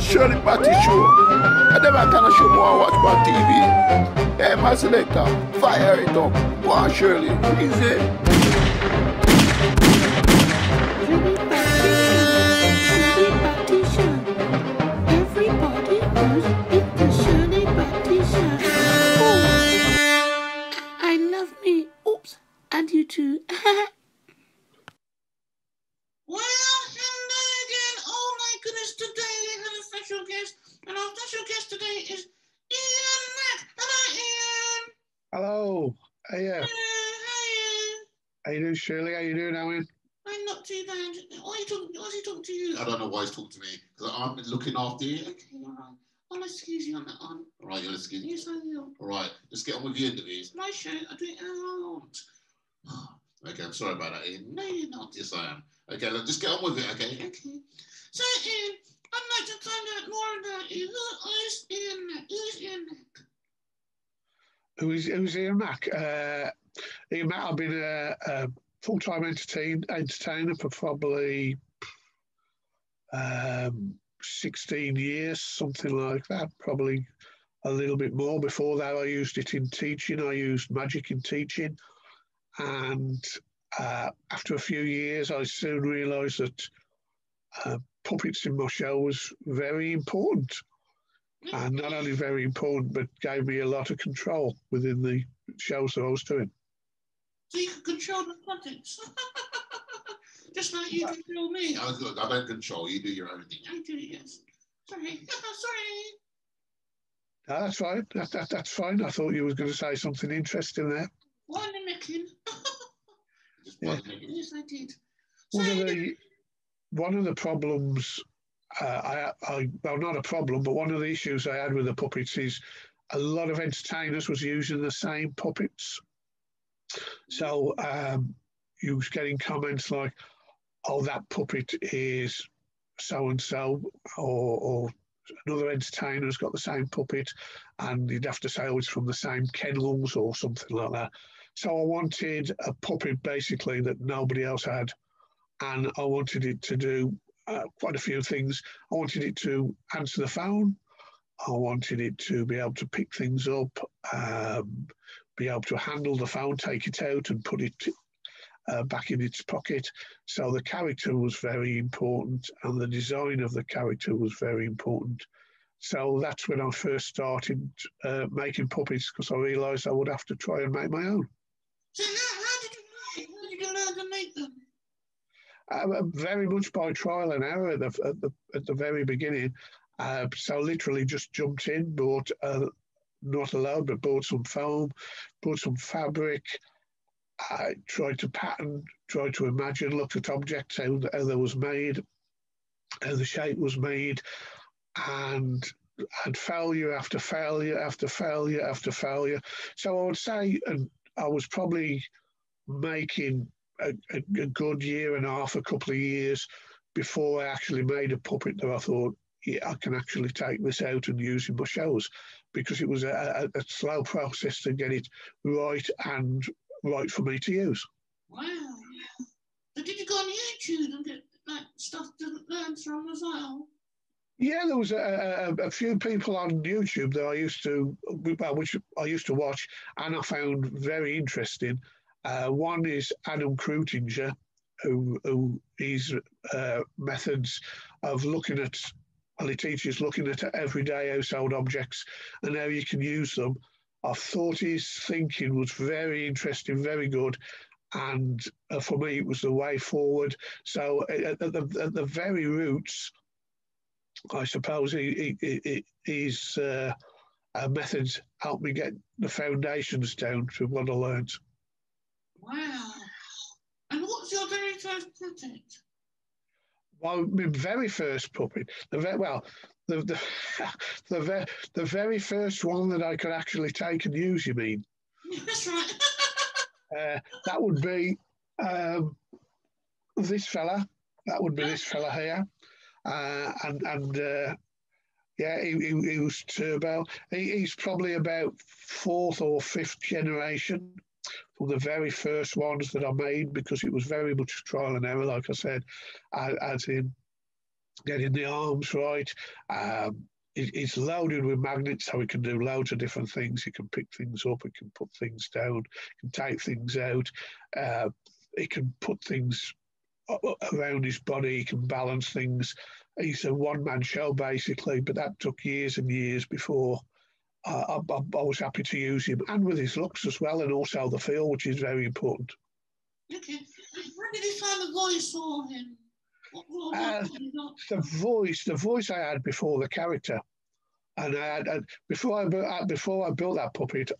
Shirley Batty show. I never kind of show more I watch on TV. Hey, my selector, fire it up. Go on, Shirley. Easy. Shirley Batty show. Everybody knows it's the Shirley Batty show. Oh, I love me. Oops, and you too. Well, hello again. Oh my goodness, today we have a special guest, and our special guest today is Ian Mack. Hello, Ian. Hello. Hey, Hello, how how you doing, Shirley? How you doing, Owen? I'm not too bad. Why is he talking to you? I don't know why he's talking to me, because I'm looking after you. Okay, all right. I'll excuse you on that one. All right, you'll excuse me? Yes, I will. All right, let's get on with the interviews. My show, I do it as I want. Okay, I'm sorry about that, Ian. No, you're not. Yes, I am. Okay, let's just get on with it, okay? Okay. So, Ian, I'd like to find out more about you. Who is Ian Mack? Who's Ian Mack? Who's Ian Mack? Ian Mack, I've been a full-time entertainer for probably 16 years, something like that, probably a little bit more. Before that, I used it in teaching. I used magic in teaching. And after a few years, I soon realised that puppets in my show was very important. And not only very important, but gave me a lot of control within the shows that I was doing. So you can control the puppets? Just like you control me. I don't control. You do your own thing. I do, yes. Sorry. Sorry. No, that's fine. That's fine. I thought you was going to say something interesting there. What am I making? Yeah. Yes, I did. One of the problems, well, not a problem, but one of the issues I had with the puppets is a lot of entertainers was using the same puppets. So you was getting comments like, oh, that puppet is so-and-so, or another entertainer's got the same puppet, and you'd have to say, oh, it's from the same kennels or something like that. So I wanted a puppet basically that nobody else had, and I wanted it to do quite a few things. I wanted it to answer the phone. I wanted it to be able to pick things up, be able to handle the phone, take it out and put it back in its pocket. So the character was very important, and the design of the character was very important. So that's when I first started making puppets, because I realised I would have to try and make my own. So how did you learn to make them? Very much by trial and error at the very beginning. So literally just jumped in, bought not a load, but bought some foam, bought some fabric. I tried to pattern, tried to imagine, looked at objects, how they was made, how the shape was made, and had failure after failure after failure after failure. So I would say, and I was probably making a good year and a half, a couple of years before I actually made a puppet that I thought, yeah, I can actually take this out and use in my shows, because it was a slow process to get it right and right for me to use. Wow. So did you go on YouTube and get like stuff to learn from as well? Yeah, there was a few people on YouTube that which I used to watch, and I found very interesting. One is Adam Krutinger, who his methods of looking at, well, he teaches looking at everyday household objects and how you can use them. I thought his thinking was very interesting, very good, and for me it was the way forward. So at the very roots, I suppose his methods helped me get the foundations down to what I learned. Wow. And what's your very first puppet? Well, my very first puppet, the very first one that I could actually take and use, you mean? That's right. That would be this fella. That would be this fella here. Yeah, he was Turbo. He's probably about fourth or fifth generation from the very first ones that I made, because it was very much trial and error, like I said, as in getting the arms right. It's loaded with magnets, so we can do loads of different things. You can pick things up, it can put things down, it can take things out. It can put things around his body, he can balance things. He's a one-man show, basically, but that took years and years before I was happy to use him, and with his looks as well, and also the feel, which is very important. Okay. When did you find the voice for him? The voice I had before the character, and I had before I built that puppet,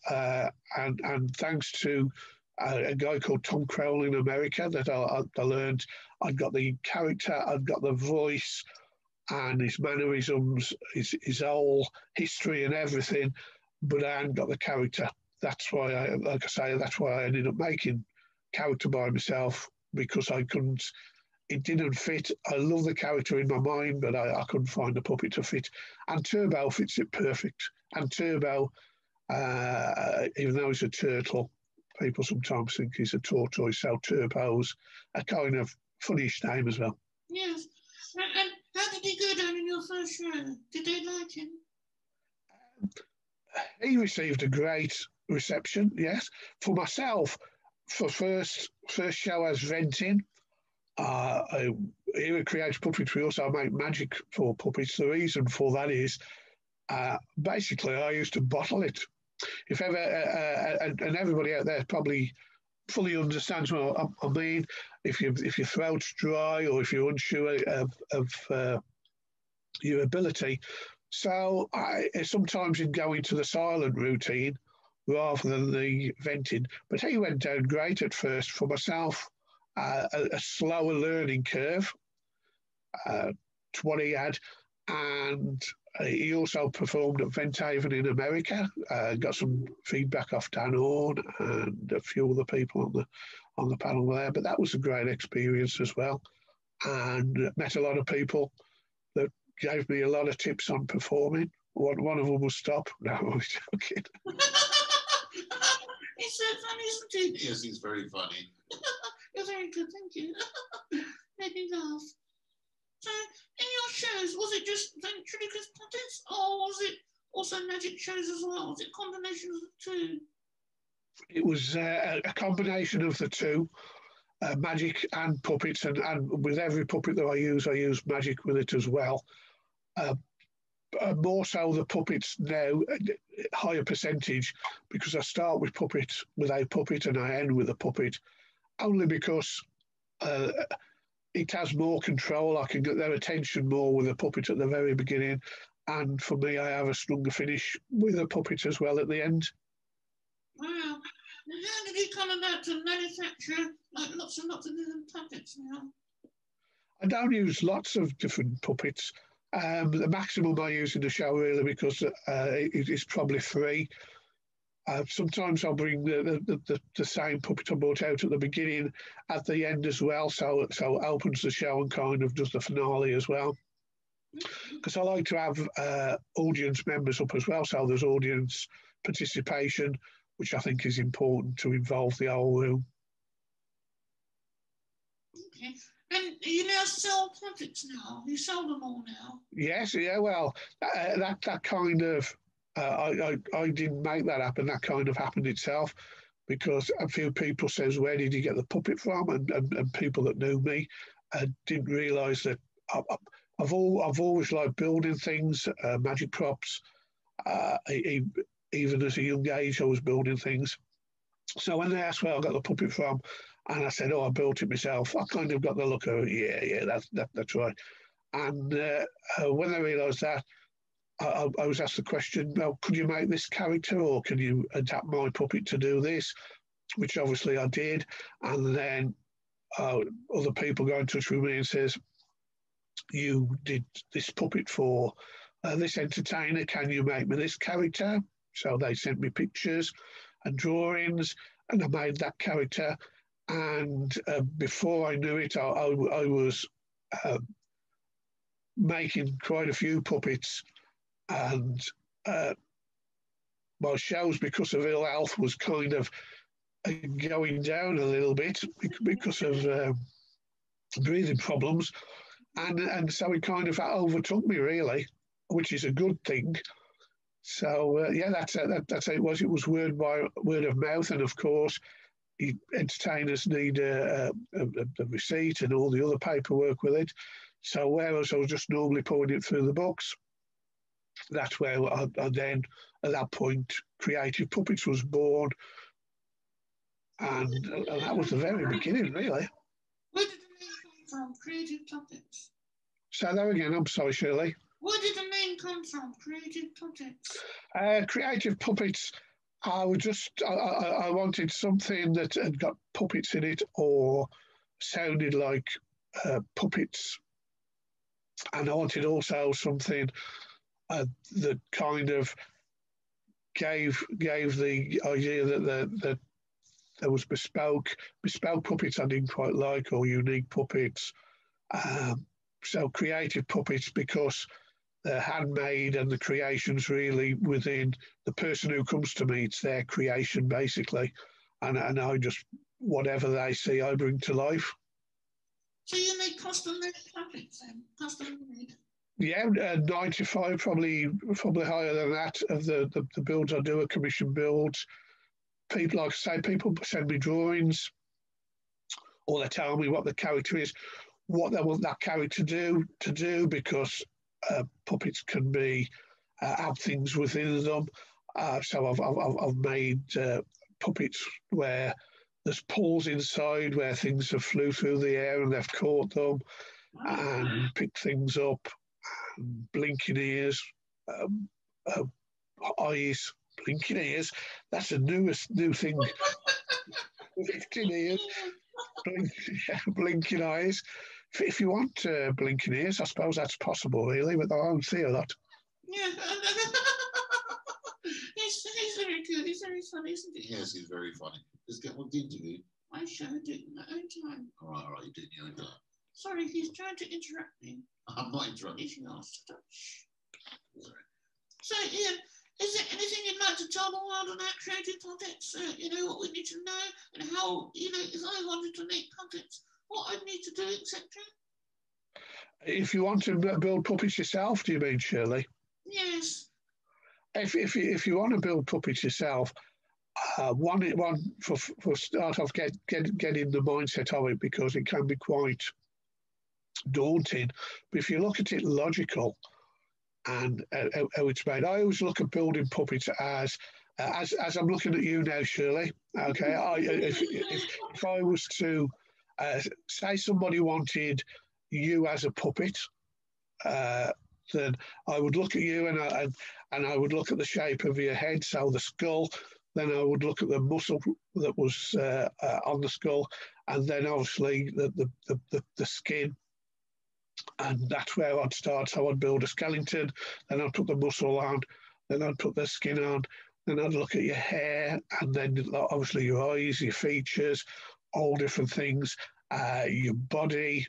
and thanks to a guy called Tom Crowell in America that I learned, I'd got the character, I'd got the voice, and his mannerisms, his whole history and everything, but I hadn't got the character. That's why that's why I ended up making character by myself, because I couldn't. It didn't fit. I love the character in my mind, but I couldn't find a puppet to fit. And Turbo fits it perfect. And Turbo, even though he's a turtle, people sometimes think he's a tortoise. So Turbo's a kind of funnish name as well. Yes. And how did he go down in your first show? Did they like him? He received a great reception, yes. For myself, for first show as Venting, here at Creative Puppets, we also make magic for puppets. The reason for that is, basically, I used to bottle it. If ever, and everybody out there probably fully understands what I mean. If your throat's dry or if you're unsure of your ability, so I sometimes in going to the silent routine rather than the venting. But he went down great at first. For myself, a slower learning curve to what he had, and he also performed at Venthaven in America. Got some feedback off Dan Horn and a few other people on the panel there. But that was a great experience as well, and met a lot of people that gave me a lot of tips on performing. One of them was stop. No, I was joking. He's so funny, isn't he? Yes, he's very funny. You're very good, thank you. Made me laugh. So, in your shows, was it just ventriloquist puppets, or was it also magic shows as well? Was it a combination of the two? It was a combination of the two, magic and puppets, and with every puppet that I use magic with it as well. More so the puppets now, higher percentage, because I start with puppets with a puppet and I end with a puppet, only because it has more control. I can get their attention more with a puppet at the very beginning, and for me, I have a stronger finish with a puppet as well at the end. Wow. And how did you come about to manufacture lots and lots of different puppets now? I don't use lots of different puppets. The maximum I use in the show, really, because it is probably free. Sometimes I'll bring the same puppet I brought out at the beginning at the end as well, so it opens the show and kind of does the finale as well. Because I like to have audience members up as well, so there's audience participation, which I think is important to involve the whole room. Okay. And you now sell puppets now? You sell them all now? Yes, yeah, well, that kind of, I didn't make that happen. That kind of happened itself, because a few people says, where did you get the puppet from? And people that knew me didn't realise that I've always liked building things, magic props. Even at a young age, I was building things. So when they asked where I got the puppet from, and I said, I built it myself, I kind of got the look of, yeah, that's right. And when they realised that, I was asked the question, well, could you make this character, or can you adapt my puppet to do this? Which obviously I did. And then other people got in touch with me and says, you did this puppet for this entertainer, can you make me this character? So they sent me pictures and drawings, and I made that character. And before I knew it, I was making quite a few puppets, and my shows, because of ill health, was kind of going down a little bit because of breathing problems. and so it kind of overtook me really, which is a good thing. So yeah, that's how it was. It was word of mouth, and of course, entertainers need a receipt and all the other paperwork with it. So whereas I was just normally putting it through the books, that's where I then, at that point, Creative Puppets was born, and that was the very beginning, really. Where did the name come from? Creative Puppets. Say that again. I'm sorry, Shirley. Where did the name come from? Creative Puppets. Creative Puppets. I wanted something that had got puppets in it or sounded like puppets, and I wanted also something that kind of gave the idea that there was bespoke puppets I didn't quite like, or unique puppets. So Creative Puppets, because they're handmade and the creation's really within the person who comes to me. It's their creation basically, and I just, whatever they see, I bring to life. So you make custom-made puppets then? Custom-made? Yeah, 95, probably higher than that, of the builds I do are commission builds. People, like I say, people send me drawings, or they tell me what the character is, what they want that character to do, because puppets can be have things within them. So I've made puppets where there's paws inside, where things have flew through the air and they've caught them and picked things up. Blinking ears, eyes, blinking ears. That's the new thing. Blinking ears, blinking eyes. If you want blinking ears, I suppose that's possible, really, but I don't see a lot. Yeah. he's very good. He's very funny, isn't he? Yes, he's very funny. Let's get on the interview. I shall do it in my own time. All right, you're doing your own time. Sorry, he's trying to interrupt me. I'm not interrupting. Sorry. So, Ian, is there anything you'd like to tell the world about Creative Puppets? What we need to know, and how, if I wanted to make puppets, what I'd need to do, etc. If you want to build puppets yourself, do you mean, Shirley? Yes. If you want to build puppets yourself, one for start off, get in the mindset of it, because it can be quite daunting. But if you look at it logical and how it's made, I always look at building puppets as I'm looking at you now, Shirley. Okay, if I was to say somebody wanted you as a puppet, then I would look at you and I would look at the shape of your head, so the skull. Then I would look at the muscle that was on the skull, and then obviously the skin. And that's where I'd start. So I'd build a skeleton, then I'd put the muscle on, then I'd put the skin on, then I'd look at your hair, and then obviously your eyes, your features, all different things, your body.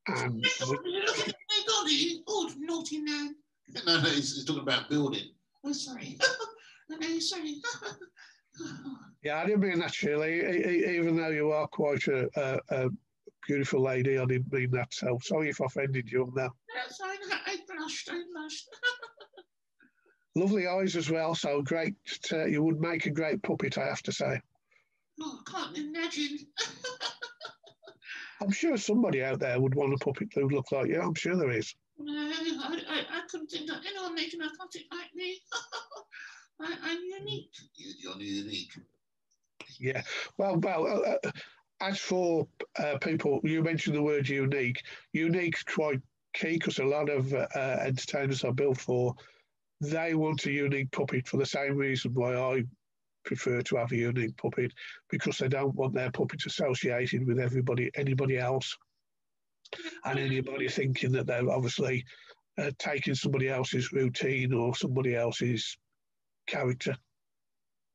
And you're looking at my body? Oh, naughty man. No, he's talking about building. Oh, sorry. No, sorry. Yeah, I didn't mean that, Shirley. Even though you are quite a beautiful lady, I didn't mean that. So sorry if I offended you on that. That's fine. I blushed. Lovely eyes as well. So great. You would make a great puppet, I have to say. Oh, I can't imagine. I'm sure somebody out there would want a puppet who would look like you. I'm sure there is. No, I couldn't think of anyone making a puppet like me. I'm unique. You're unique. Yeah. Well. As for people, you mentioned the word unique. Unique's quite key, because a lot of entertainers I built for, they want a unique puppet for the same reason why I prefer to have a unique puppet, because they don't want their puppet associated with anybody else, and anybody thinking that they're obviously taking somebody else's routine or somebody else's character.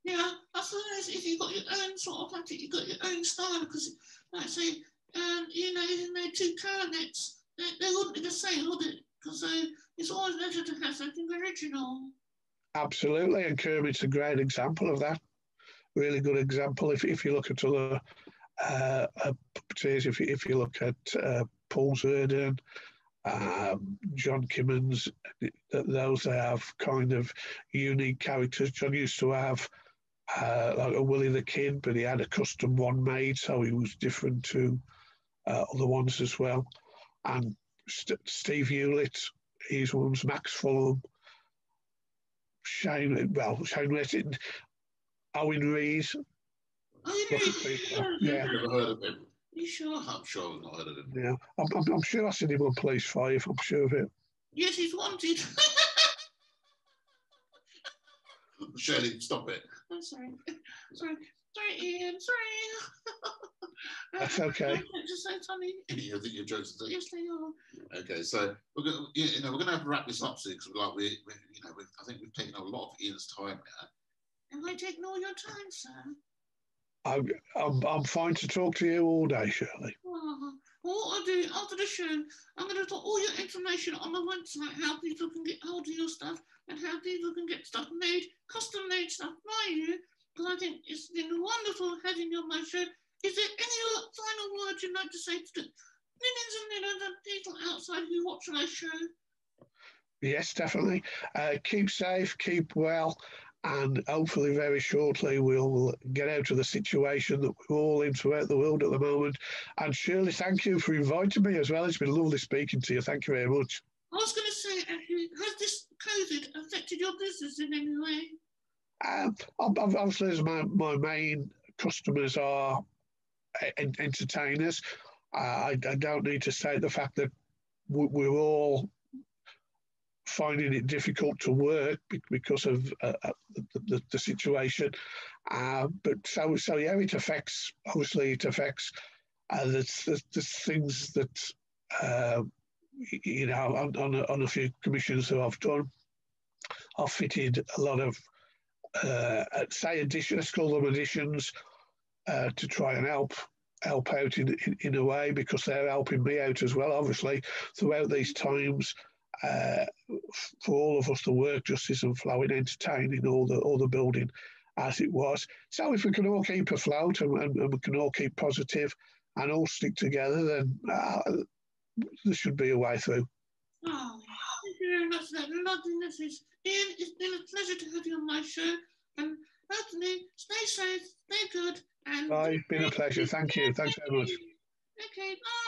Yeah, I suppose if you've got your own sort of puppet, you've got your own style, because, like I say, if you made two clarinets, they wouldn't be the same, would it? Because it's always better to have something original. Absolutely, and Kermit's a great example of that. Really good example. If you look at other puppeteers, if you look at Paul Zerden, John Kimmins, those they have kind of unique characters. John used to have like a Willie the Kid, but he had a custom one made, so he was different to other ones as well. And Steve Hewlett, his one's Max Fulham, Shane Retton, Owen Reed. Yeah. Never heard of him. You sure? I'm sure I've not heard of him. Yeah, I'm sure I seen him on Police 5. I'm sure of it. Yes, he's wanted. Shirley, stop it. I'm sorry. Sorry, Ian. Sorry. That's okay. Just so funny. You think your jokes are? Yes, they are. Okay, so we're going to have to wrap this up soon because I think we've taken a lot of Ian's time now. Have I taken all your time, sir? I'm fine to talk to you all day, Shirley. Well, what I'll do after the show, I'm going to put all your information on the website, how people can get hold of your stuff and how people can get stuff made, custom made stuff by you, because I think it's been wonderful having you on my show. Is there any final words you'd like to say to the millions and millions of people outside who watch my show? Yes, definitely. Keep safe, keep well, and hopefully very shortly we'll get out of the situation that we're all in throughout the world at the moment. And Shirley, thank you for inviting me as well. It's been lovely speaking to you. Thank you very much. I was going to say, actually, has this COVID affected your business in any way? Obviously, as my main customers are entertainers, I don't need to state the fact that we're all finding it difficult to work because of the situation. But so yeah, it affects the things that on a few commissions that I've done, I've fitted a lot of additions, let's call them additions, to try and help out in a way, because they're helping me out as well, obviously, throughout these times. For all of us, the work just isn't flowing, entertaining all the building as it was. So if we can all keep afloat and we can all keep positive and all stick together, then there should be a way through. Oh, thank you very much for that lovely message. Ian, it's been a pleasure to have you on my show, and hopefully stay safe, stay good, and... It's been a pleasure. Thank you. Thanks very much. Okay, bye.